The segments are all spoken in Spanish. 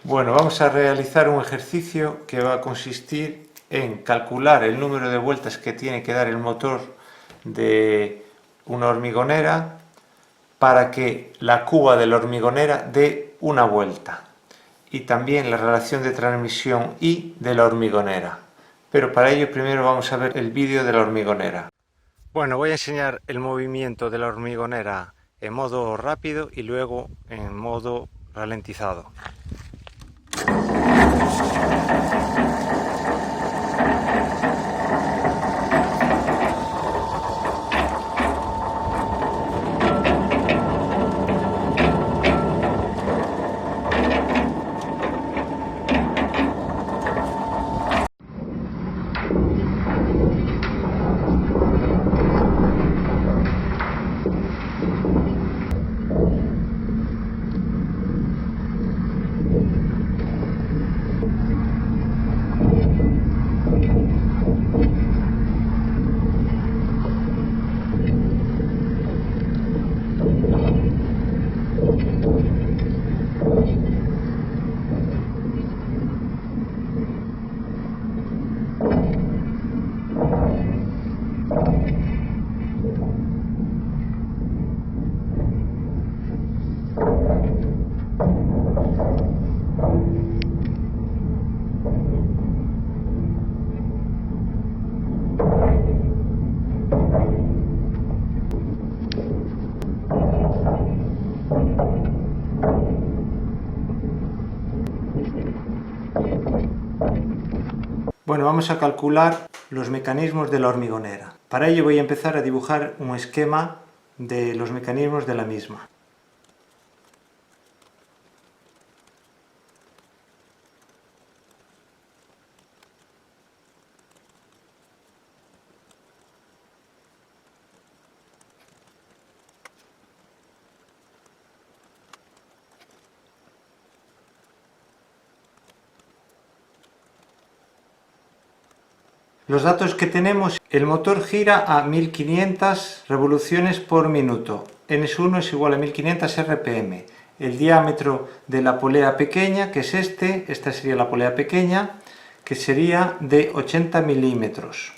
Bueno, vamos a realizar un ejercicio que va a consistir en calcular el número de vueltas que tiene que dar el motor de una hormigonera para que la cuba de la hormigonera dé una vuelta, y también la relación de transmisión I de la hormigonera. Pero para ello primero vamos a ver el vídeo de la hormigonera. Bueno, voy a enseñar el movimiento de la hormigonera en modo rápido y luego en modo ralentizado. Bueno, vamos a calcular los mecanismos de la hormigonera. Para ello voy a empezar a dibujar un esquema de los mecanismos de la misma. Los datos que tenemos: el motor gira a 1500 revoluciones por minuto, N1 es igual a 1500 RPM. El diámetro de la polea pequeña, que es esta sería la polea pequeña, que sería de 80 milímetros.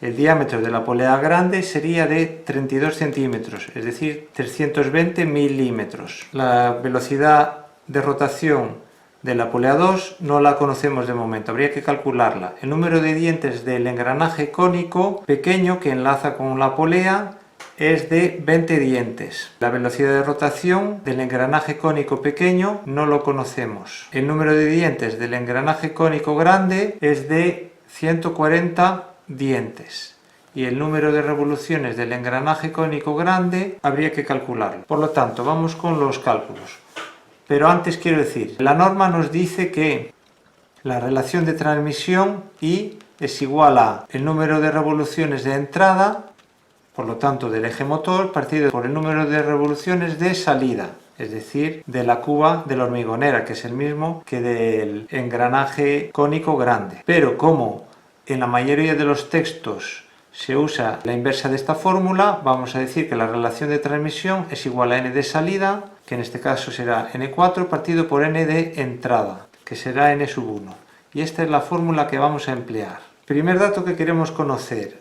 El diámetro de la polea grande sería de 32 centímetros, es decir, 320 milímetros. La velocidad de rotación de la polea 2 no la conocemos de momento, habría que calcularla. El número de dientes del engranaje cónico pequeño que enlaza con la polea es de 20 dientes. La velocidad de rotación del engranaje cónico pequeño no lo conocemos. El número de dientes del engranaje cónico grande es de 140 dientes. Y el número de revoluciones del engranaje cónico grande habría que calcularlo. Por lo tanto, vamos con los cálculos. Pero antes quiero decir, la norma nos dice que la relación de transmisión I es igual a el número de revoluciones de entrada, por lo tanto del eje motor, partido por el número de revoluciones de salida, es decir, de la cuba de la hormigonera, que es el mismo que del engranaje cónico grande. Pero como en la mayoría de los textos se usa la inversa de esta fórmula, vamos a decir que la relación de transmisión es igual a n de salida, que en este caso será n4 partido por n de entrada, que será n1. Y esta es la fórmula que vamos a emplear. Primer dato que queremos conocer: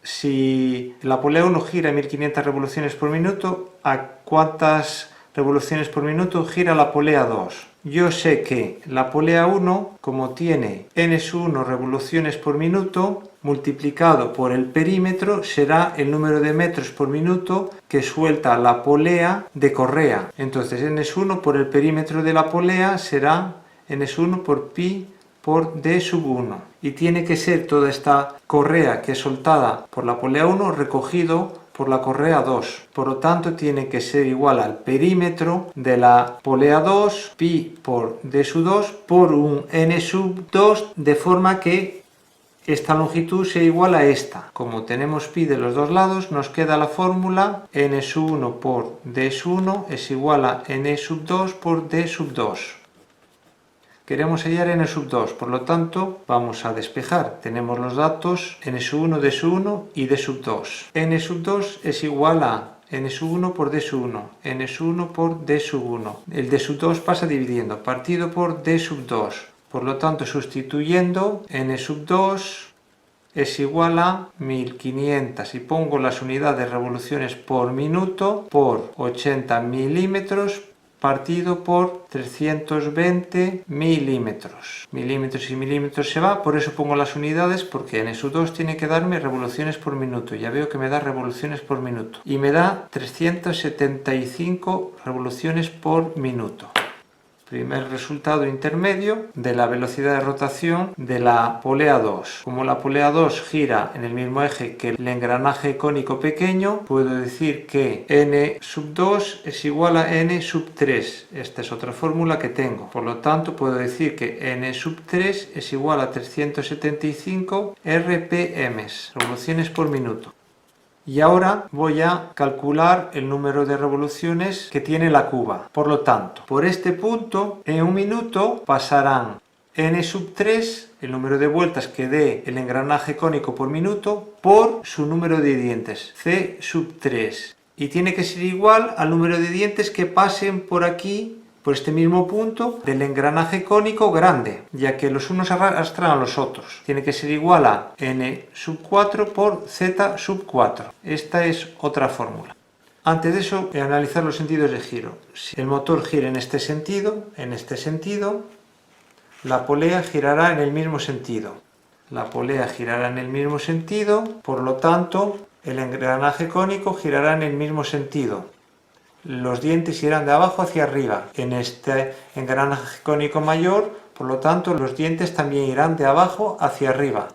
si la polea 1 gira 1500 revoluciones por minuto, ¿a cuántas revoluciones por minuto gira la polea 2? Yo sé que la polea 1, como tiene n1 revoluciones por minuto, multiplicado por el perímetro será el número de metros por minuto que suelta la polea de correa. Entonces n1 por el perímetro de la polea será n1 por pi por d1. Y tiene que ser toda esta correa que es soltada por la polea 1 recogido por la correa 2. Por lo tanto, tiene que ser igual al perímetro de la polea 2, pi por d2 por un n2, de forma que esta longitud sea igual a esta. Como tenemos pi de los dos lados, nos queda la fórmula n1 por d1 es igual a n2 por d2. Queremos hallar n2, por lo tanto vamos a despejar. Tenemos los datos n1, d1 y d2. n2 es igual a n sub 1 por d sub 1, n sub 1 por d sub 1. El d sub 2 pasa dividiendo, partido por d sub 2. Por lo tanto, sustituyendo, n sub 2 es igual a 1500 y pongo las unidades de revoluciones por minuto por 80 milímetros partido por 320 milímetros. Milímetros y milímetros se va, por eso pongo las unidades, porque n sub 2 tiene que darme revoluciones por minuto. Ya veo que me da revoluciones por minuto. Y me da 375 revoluciones por minuto. Primer resultado intermedio de la velocidad de rotación de la polea 2. Como la polea 2 gira en el mismo eje que el engranaje cónico pequeño, puedo decir que n sub 2 es igual a n sub 3. Esta es otra fórmula que tengo. Por lo tanto, puedo decir que n sub 3 es igual a 375 RPM, revoluciones por minuto. Y ahora voy a calcular el número de revoluciones que tiene la cuba. Por lo tanto, por este punto, en un minuto pasarán n sub 3, el número de vueltas que dé el engranaje cónico por minuto, por su número de dientes, c sub 3. Y tiene que ser igual al número de dientes que pasen por aquí, por este mismo punto del engranaje cónico grande, ya que los unos arrastran a los otros. Tiene que ser igual a n sub 4 por z sub 4. Esta es otra fórmula. Antes de eso, voy a analizar los sentidos de giro. Si el motor gira en este sentido, la polea girará en el mismo sentido. La polea girará en el mismo sentido, por lo tanto, el engranaje cónico girará en el mismo sentido. Los dientes irán de abajo hacia arriba. En este engranaje cónico mayor, por lo tanto, los dientes también irán de abajo hacia arriba.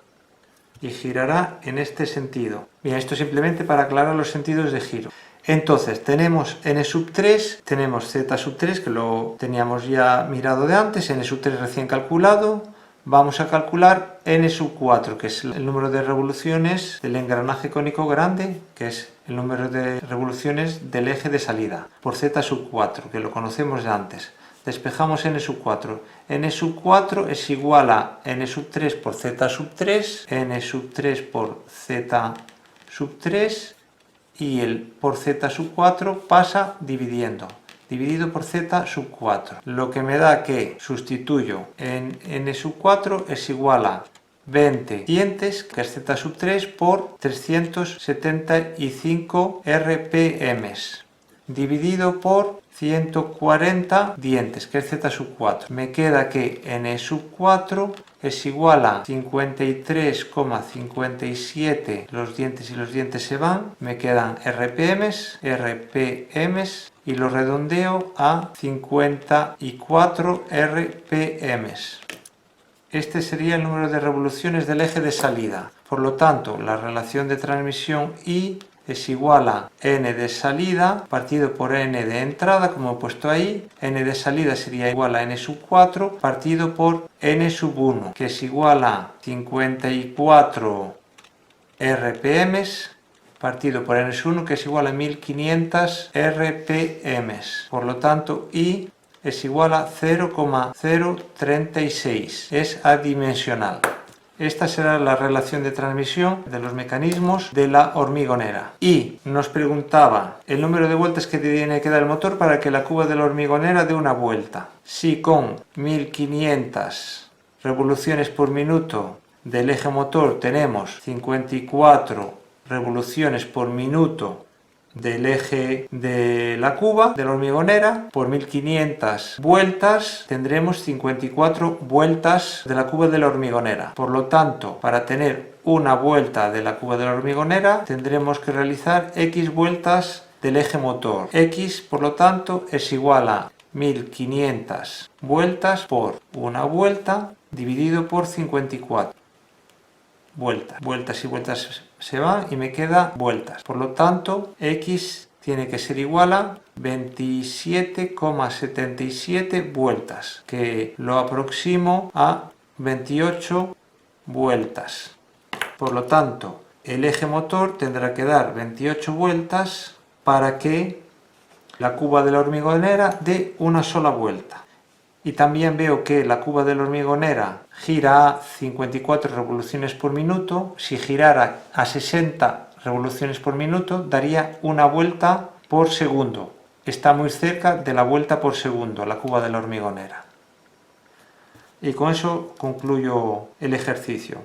Y girará en este sentido. Bien, esto simplemente para aclarar los sentidos de giro. Entonces, tenemos n sub 3, tenemos z sub 3, que lo teníamos ya mirado de antes, n sub 3 recién calculado. Vamos a calcular n sub 4, que es el número de revoluciones del engranaje cónico grande, que es el número de revoluciones del eje de salida, por z sub 4, que lo conocemos de antes. Despejamos n sub 4. n sub 4 es igual a n sub 3 por z sub 3, n sub 3 por z sub 3, y el por z sub 4 pasa dividiendo. Dividido por z sub 4, lo que me da que sustituyo en n sub 4 es igual a 20 dientes, que es z sub 3, por 375 RPM, dividido por 140 dientes, que es z sub 4. Me queda que n sub 4 es igual a 53,57, los dientes y los dientes se van, me quedan RPM, y lo redondeo a 54 RPM. Este sería el número de revoluciones del eje de salida. Por lo tanto, la relación de transmisión I es igual a n de salida partido por n de entrada, como he puesto ahí. N de salida sería igual a n sub 4 partido por n sub 1, que es igual a 54 RPM partido por n sub 1, que es igual a 1500 RPM. Por lo tanto, I es igual a 0,036. Es adimensional. Esta será la relación de transmisión de los mecanismos de la hormigonera. Y nos preguntaba el número de vueltas que tiene que dar el motor para que la cuba de la hormigonera dé una vuelta. Si con 1500 revoluciones por minuto del eje motor tenemos 54 revoluciones por minuto del eje de la cuba de la hormigonera, por 1500 vueltas tendremos 54 vueltas de la cuba de la hormigonera. Por lo tanto, para tener una vuelta de la cuba de la hormigonera tendremos que realizar x vueltas del eje motor. X, por lo tanto, es igual a 1500 vueltas por una vuelta dividido por 54. Vueltas y vueltas se van y me queda vueltas. Por lo tanto, x tiene que ser igual a 27,77 vueltas, que lo aproximo a 28 vueltas. Por lo tanto, el eje motor tendrá que dar 28 vueltas para que la cuba de la hormigonera dé una sola vuelta. Y también veo que la cuba de la hormigonera gira a 54 revoluciones por minuto. Si girara a 60 revoluciones por minuto daría una vuelta por segundo. Está muy cerca de la vuelta por segundo, la cuba de la hormigonera. Y con eso concluyo el ejercicio.